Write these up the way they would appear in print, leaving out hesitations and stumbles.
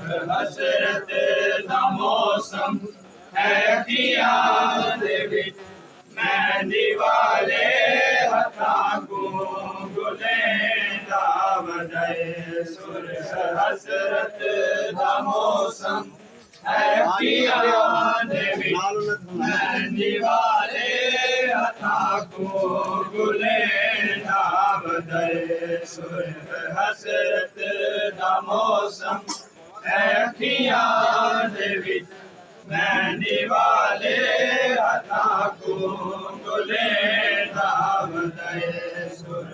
हसरत दा मौसम है अखियां दे विच मेहंदी वाले हथां को गुलें दा वजाए सुर हसरत दा मौसम है अखियां दे विच मेहंदी वाले हथां को गुलें दा वजाए सुर हसरत दा मौसम है अखियां दे विच मेहंदी वाले हथां को गुलें दा वजाए सुर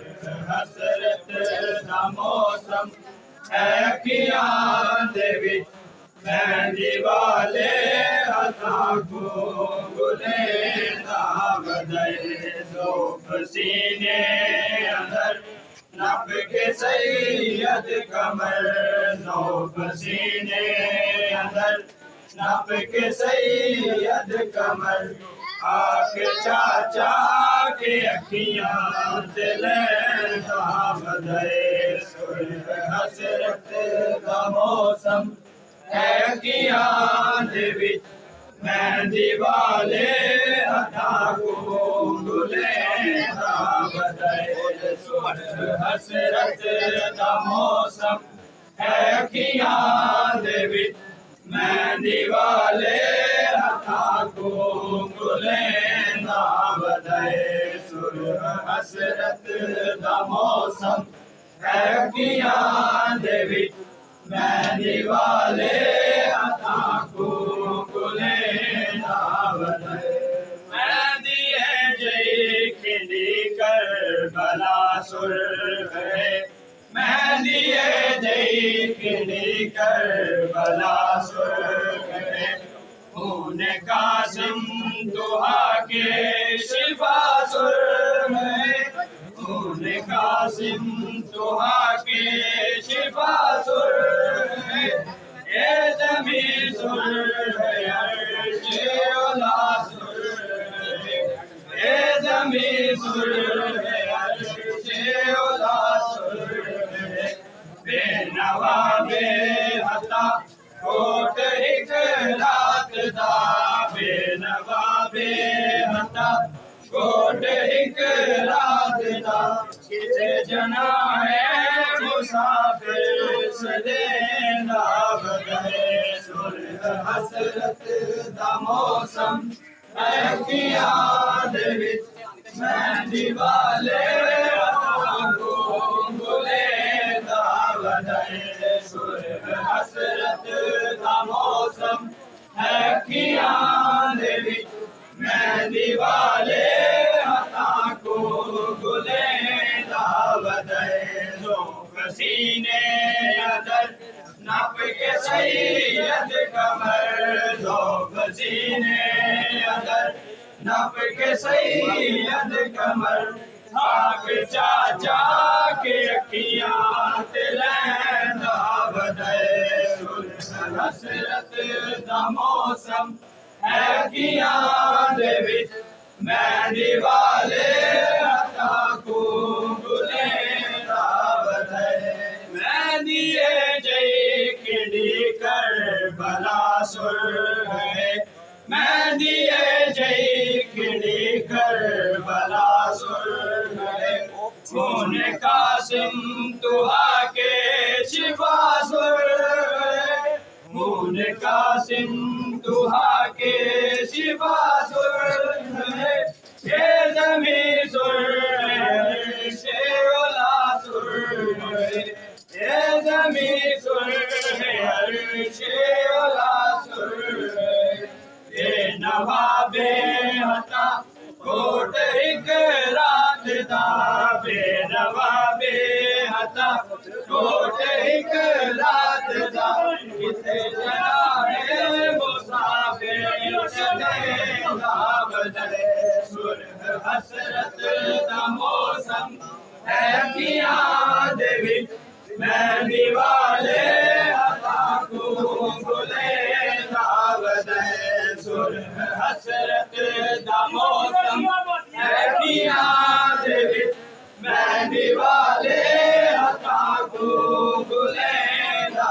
हसरत दा मौसम है अखियां दे विच मेहंदी वाले हथां को गुलें दा वजाए दो पसीने अंदर नब के सैयद कमर दो पसीने अंदर नब के सैयद कमर आके चाचा के अखियां दिलें दा वजाए सुर हसरत दा मौसम है अखियां दे विच मेहंदी वाले हथां को गुलें दा वजाए सुर हसरत दा मौसम है अखियां दे विच मेहंदी वाले हथां को गुलें दा वजाए सुर हसरत दा मौसम है अखियां दे विच मेहंदी वाले हथां को गुलें दा वजाए मेहंदी है जई खिंडी करबला सुर है मेहंदी है जई खिंडी करबला सुर है खून कासिम दुहा के शिफा सुर है खून कासिम दुहा के शिफा सुर है ये ज़मीं सुर है अर्शे औला सुर है ये ज़मीं सुर है अर्शे औला सुर है बेनवा बेहता कोट एक रात दा बेनवा बेहता कोट एक रात दा किसे जना है मुसाफिर सदें दा वजाए सुर हसरत दा मौसम है अखियां दे विच मेहंदी वाले हथां को गुलें दा वजाए सुर हसरत दा मौसम है अखियां दे विच मेहंदी वाले हथां को गुलें दा वजाए दो पसीने अंदर नब के सैयद कमर दो पसीने अंदर नब के सैयद कमर आक चाचा के अखियां दिलें दा वजाए सुर हसरत दा मौसम है अखियां दे विच मेहंदी वाले हथां को गुलें दा वजाए मेहंदी है जई खिंडी करबला सुर है मेहंदी है जई खिंडी करबला सुर है खून कासिम दुहा के शिफा सुर है खून कासिम दुहा के शिफा सुर है ये ज़मीं सुर है शेओला सुर है ये ज़मीं सुर है शेओला सुर है ये नवाबे हता कोट एक रात दा बेनवाबे हता कोट एक रात दा किथे जना है मुसाफिर सदें दा वजाए सुर हसरत दा मौसम है अखियां दे विच मेहंदी वाले हथां को गुलें दा वजाए सुर हसरत दा मौसम है अखियां दे विच मेहंदी वाले हथां को गुलें दा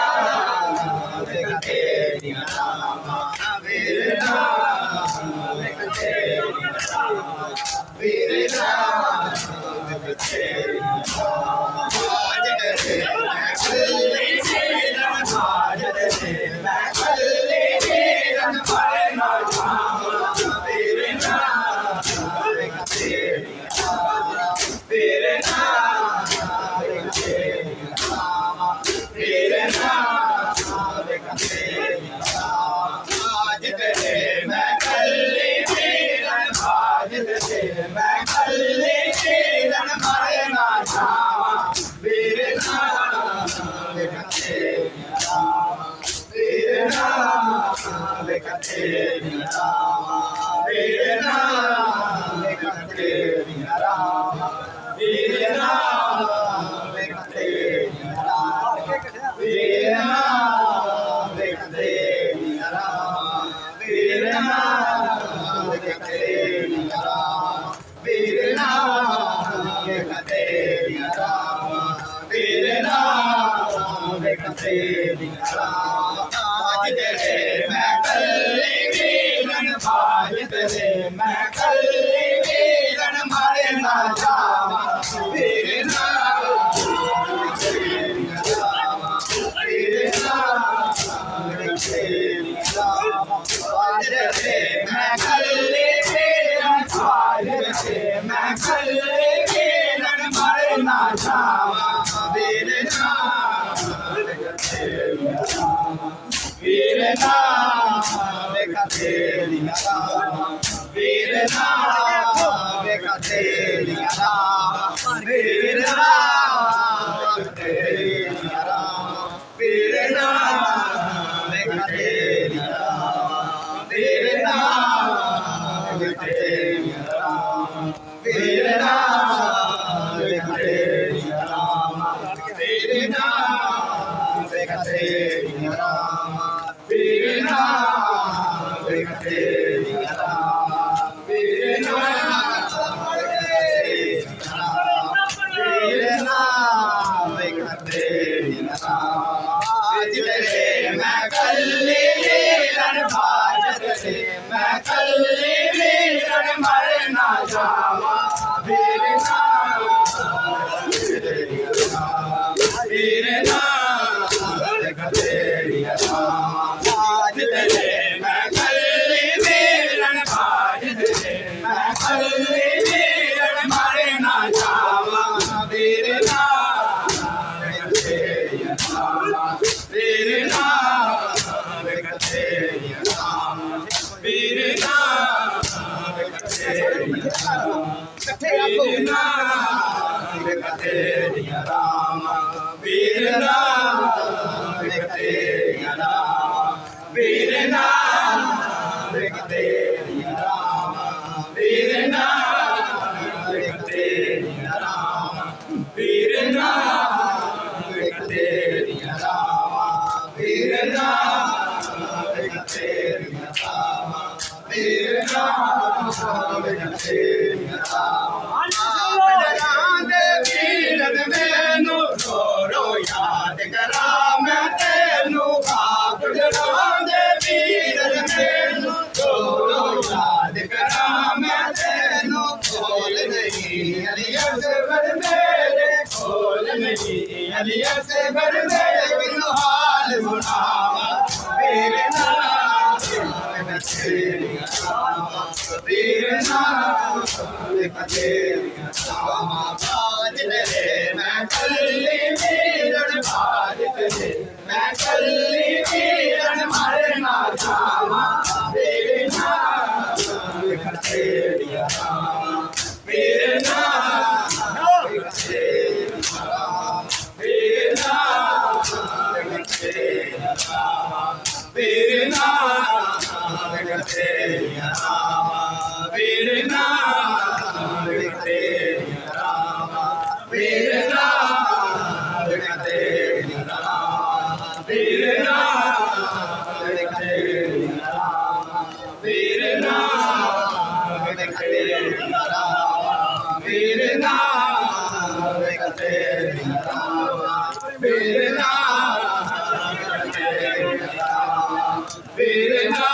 Virna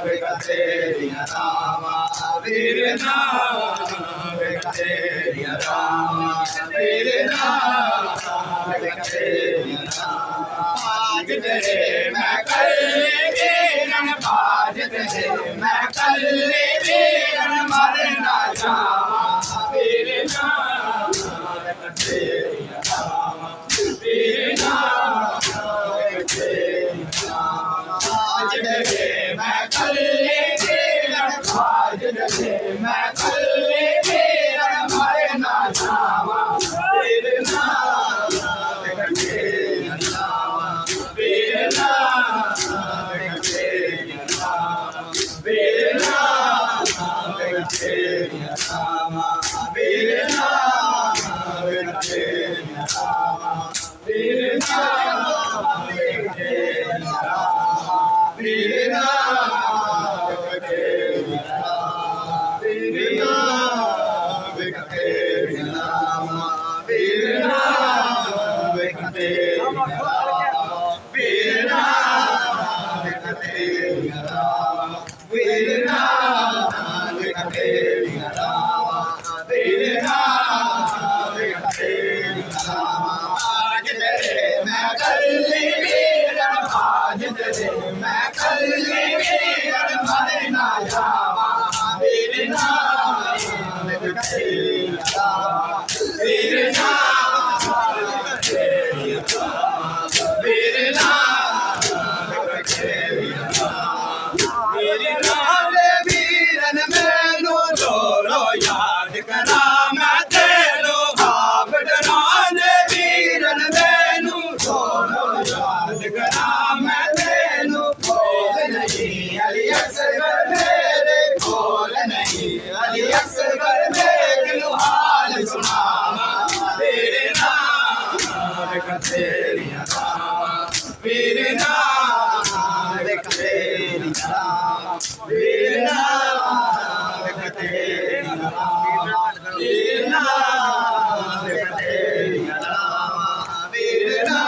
Vekateriya Rama Virna Vekateriya Rama Virna Vekateriya Rama Aaj tere main kal veeran aaj tere main kal veeran marna chaawa Virna Vekateriya Rama Virna आज डरे मैं कल तेरा आज डरे मैं कल तेरा मारे ना जावा तेरे नाम कटे नामा तेरे नाम कटे नामा तेरे नाम कटे नामा तेरे नाम कटे नामा तेरे नाम कटे नामा Virna Vekateriya Rama Virna Vekateriya Rama Virna Vekateriya Rama Virna Vekateriya Rama Virna Vekateriya Rama Virna Vekateriya Rama Aaj tere main kal veeran aaj tere main kal veeran marna jaawa Virna Vekateriya Rama Virna Vekateriya Rama Virna Vekateriya Rama Virna veeran mainu dolo yaad kara main tenu baap daraane veeran mainu dolo yaad kara main tenu bol nahi Ali Asghar mere bol nahi Ali Asghar mere haal sunawa tere naam Vekateriya Rama Virna Vekateriya Rama Virna Vekateriya Rama Virna Vekateriya Rama Virna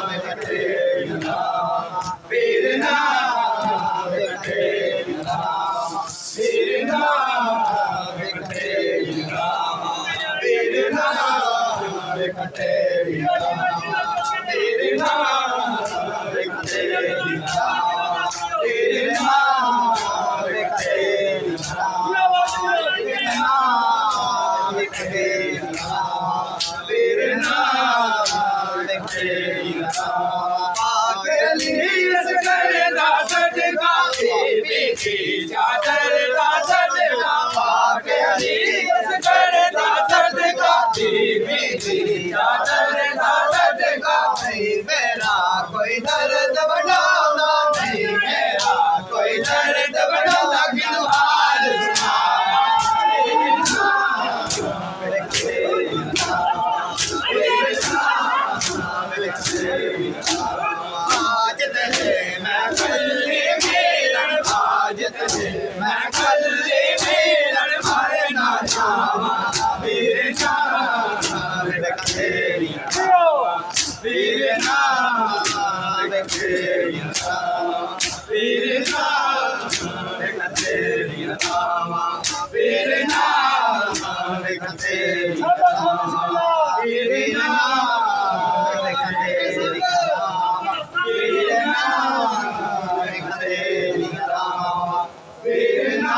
Vekateriya Rama Virna Vekateriya Rama Virna Vekateriya Rama Virna Vekateriya Rama Virna Vekateriya Rama Virna Vekateriya Rama Vekateriya Rama Virna Vekateriya Rama Akeli Asghar da sadka beeki chaadar da sadka Akeli Asghar da sadka beeki chaadar da sadka nahi mera koi dard badana nahi mera koi dard badana kinu haal aaj tere main kal veeran aaj tere main kal veeran marna jaawa Virna Vekateriya Rama Virna Vekateriya Rama Virna Vekateriya Rama Virna Vekateriya Rama Virna Vekateriya Rama Virna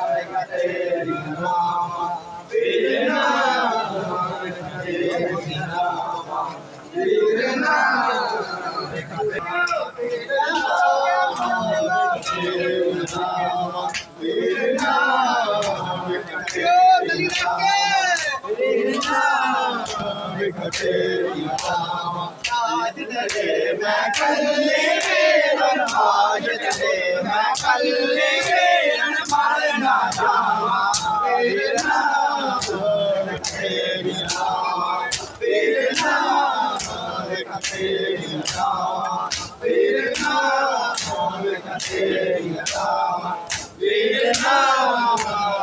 Vekateriya Rama Virna Vekateriya Rama Virna Vekateriya Rama Virna Vekateriya Rama aaj tere main kal veeran aaj tere main kal veeran marna jaawa Virna Vekateriya Rama Virna Vekateriya Rama Virna Vekateriya Rama Virna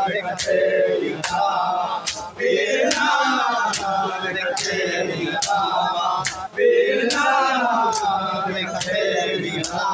Vekateriya Rama Virna Vekateriya Rama Virna Vekateriya Rama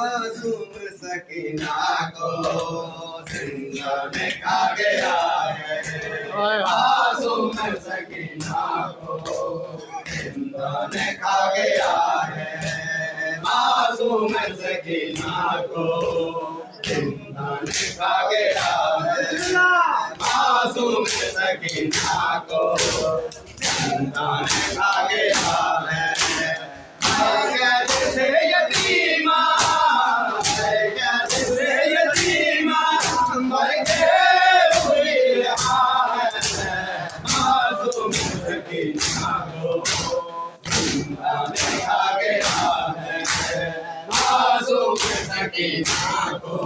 मासूम सकीना को जिंदा में खा गया है मासूम सकीना को जिंदा ने खा गया है मासूम सकीना को जिंदा ने खा गया है मासूम सकीना को जिंदा ने खा गया है कैसे यतीमा कैसे यतीमा मर के हुई मासूम सकीना को जिंदा ने खा गया है मासूम सकीना को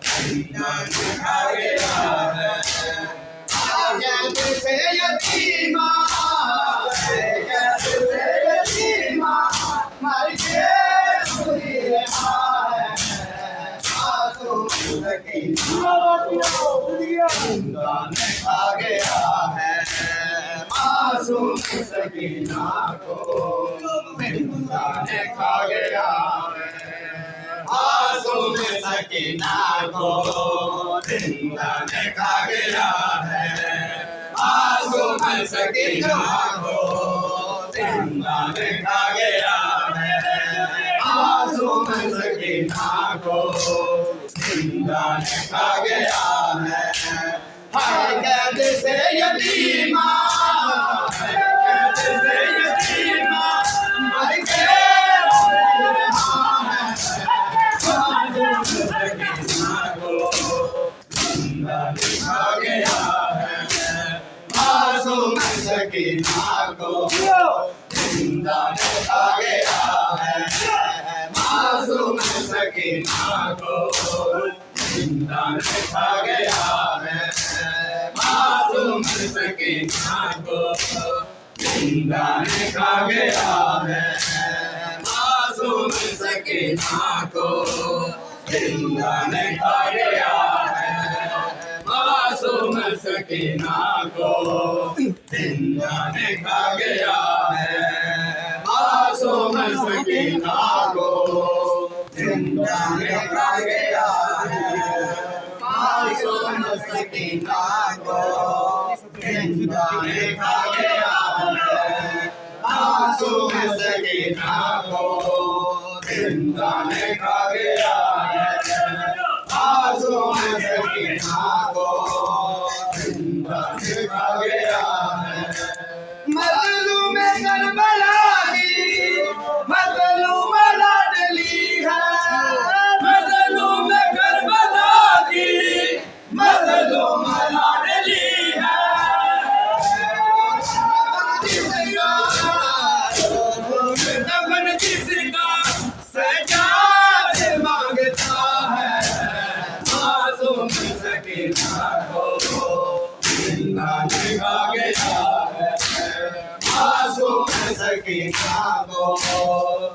जिंदा ने खा गया है कैसे यतीमा कैसे यतीमा मर के हुई मासूम सकीना जिंदा ने खा गया है मासूम सकीना को जिंदा ने खा गया है मासूम सकीना को जिंदा ने खा गया है मासूम सकीना को जिंदा ने खा गया है मासूम सकीना को जिंदा ने खा गया है हाय कैद से यतीमा कैद से यतीमा मर के मासूम सकीना को जिंदा ने खा गया है मासूम सकीना को जिंदा ने खा गया है मासूम सकीना को जिंदा ने खा गया है मासूम सकीना को जिंदा ने खा गया है मासूम सकीना को जिंदा ने खा गया है मासूम सकीना को जिंदा ने खा गया है मासूम सकीना को जिंदा ने खा गया है मासूम सकीना को जिंदा ने खा गया है मासूम सकीना को जिंदा ने खा गया है मासूम सकीना को जिंदा ने खा गया है मजलूम करबला की मजलूम लाडली है मजलूम करबला की मजलूम लाडली है दफन जिसका सजाद मांगता है मासूम सकीना को जिंदा ने खा गया है मासूम सकीना को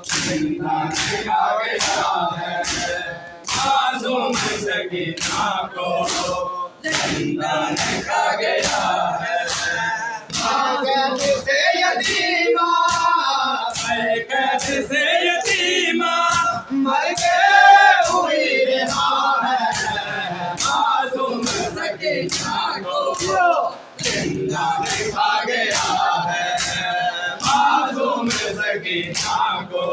जिंदा ने खा गया है मासूम सकीना को जिंदा ने खा गया है कैसे यतीमा कैसे यतीमा मर के हुई रहा है मासूम सकीना को जिंदा ने खा गया है मासूम सकीना को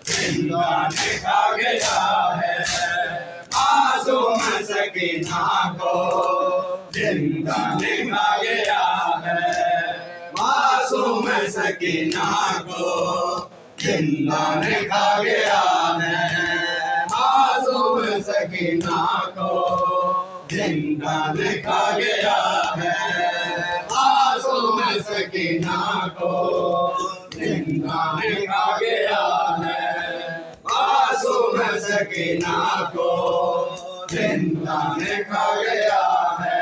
जिंदा ने खा गया है मासूम सकीना को जिंदा ने खा गया है मासूम सकीना को जिंदा ने खा गया है मासूम सकीना को जिंदा ने खा गया है मासूम सकीना को जिंदा ने खा गया है मासूम सकीना को जिंदा ने खा गया है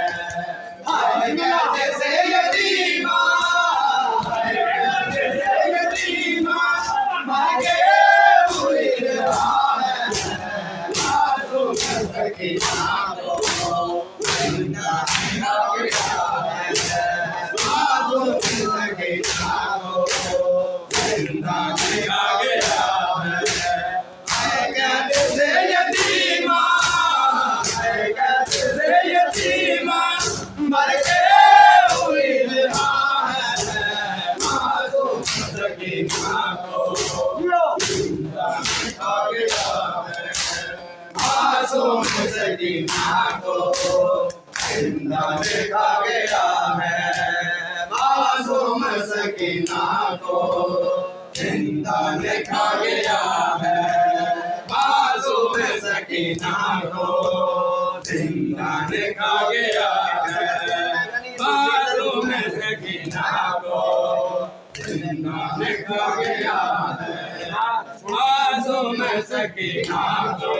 जैसे यतीमा यतीमा मर के हुई रहा है मासूम सकीना को जिंदा ने खा गया है मासूम सकीना को जिंदा ने खा गया है जैसे यतीमा जिंदा देखा गया है मासूम सकीना को, जिंदा देखा गया है मासूम सकीना को, जिंदा देखा गया है मासूम सकीना को, जिंदा देखा गया है मासूम सकीना को,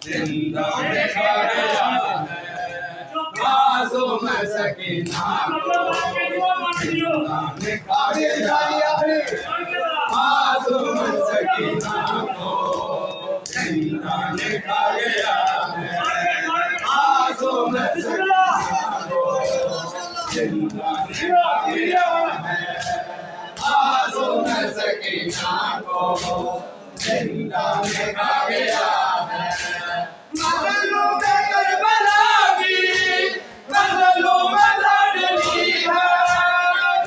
जिंदा देखा गया है मासूम सकीना को, जिंदा देखा गया है मासूम सकीना को, जिंदा देखा गया है मासूम सकीना को, जिंदा देखा गया है मासूम सकीना को, जिंदा देखा गया है। मजलूम करबला की मजलूम लाडली है,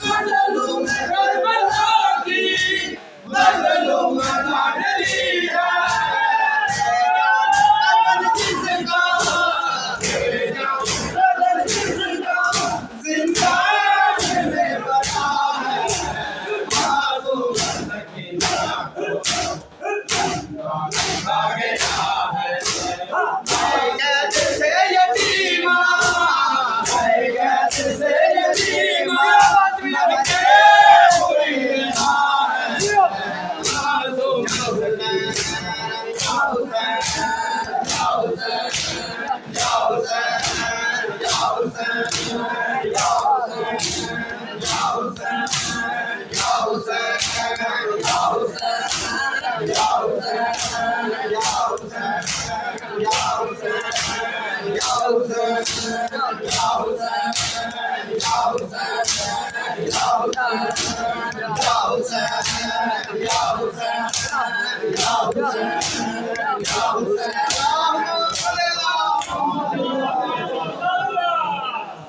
मजलूम करबला की मजलूम लाडली है, जिसका जिंदा में बना है मासूम सकीना को, जिंदा देखा गया है। कैसे यतीमा कैसे यतीमा लड़के हुए मासूम